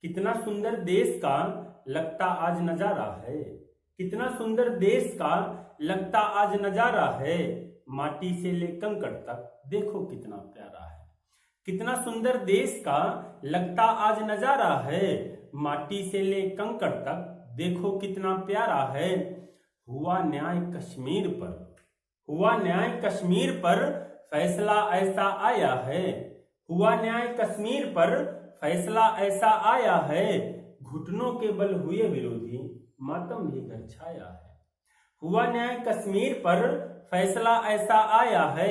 कितना सुंदर देश का लगता आज नजारा है। कितना सुंदर देश का लगता आज नजारा है। माटी से ले कंकड़ तक देखो कितना प्यारा है। कितना सुंदर देश का लगता आज नजारा है। माटी से ले कंकड़ तक देखो कितना प्यारा है। हुआ न्याय कश्मीर पर, हुआ न्याय कश्मीर पर फैसला ऐसा आया है। हुआ न्याय कश्मीर पर फैसला ऐसा आया है। घुटनों के बल हुए विरोधी मातम भी घर छाया है। हुआ न्याय कश्मीर पर फैसला ऐसा आया है।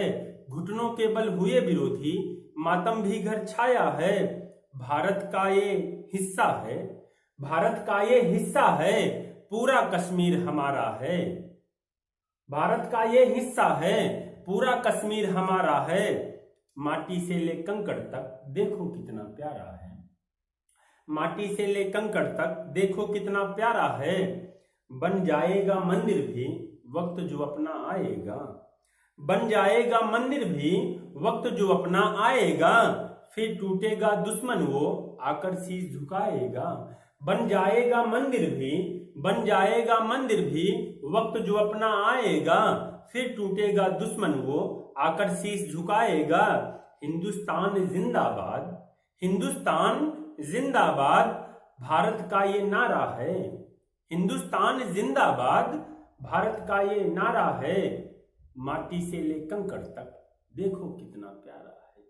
घुटनों के बल हुए विरोधी मातम भी घर छाया है। भारत का ये हिस्सा है, भारत का ये हिस्सा है, पूरा कश्मीर हमारा है। भारत का ये हिस्सा है, पूरा कश्मीर हमारा है। माटी से ले कंकड़ तक देखो कितना प्यारा है। माटी से ले कंकड़ तक देखो कितना प्यारा है। बन जाएगा मंदिर भी वक्त जो अपना आएगा। बन जाएगा मंदिर भी वक्त जो अपना आएगा। फिर टूटेगा दुश्मन वो आकर शीश झुकाएगा। बन जाएगा मंदिर भी, बन जाएगा मंदिर भी वक्त जो अपना आएगा। फिर टूटेगा दुश्मन वो आकर शीश झुकाएगा। हिंदुस्तान जिंदाबाद, हिंदुस्तान जिंदाबाद भारत का ये नारा है। हिंदुस्तान जिंदाबाद भारत का ये नारा है। माटी से ले कंकड़ तक देखो कितना प्यारा है।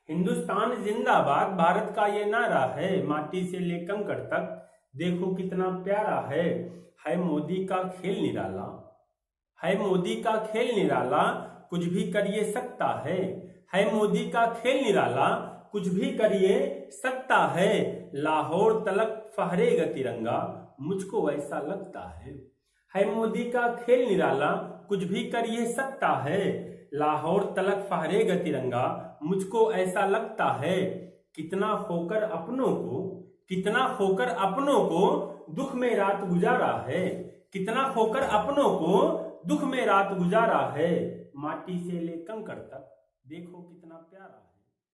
हिंदुस्तान जिंदाबाद भारत का ये नारा है। माटी से ले कंकड़ तक देखो कितना प्यारा है। मोदी का खेल निराला, है मोदी का खेल निराला, कुछ भी करिए सकता है। मोदी का खेल निराला, कुछ भी करिए सकता है। लाहौर तलक फहरेगा तिरंगा, मुझको ऐसा लगता है। मोदी का खेल निराला, कुछ भी करिए सकता है। लाहौर तलक फहरेगा तिरंगा, मुझको ऐसा लगता है। कितना होकर अपनों को, कितना होकर अपनों को दुख में रात गुजारा है। कितना होकर अपनों को दुख में रात गुजारा है। माटी से ले कंकड़ तक देखो कितना प्यारा है।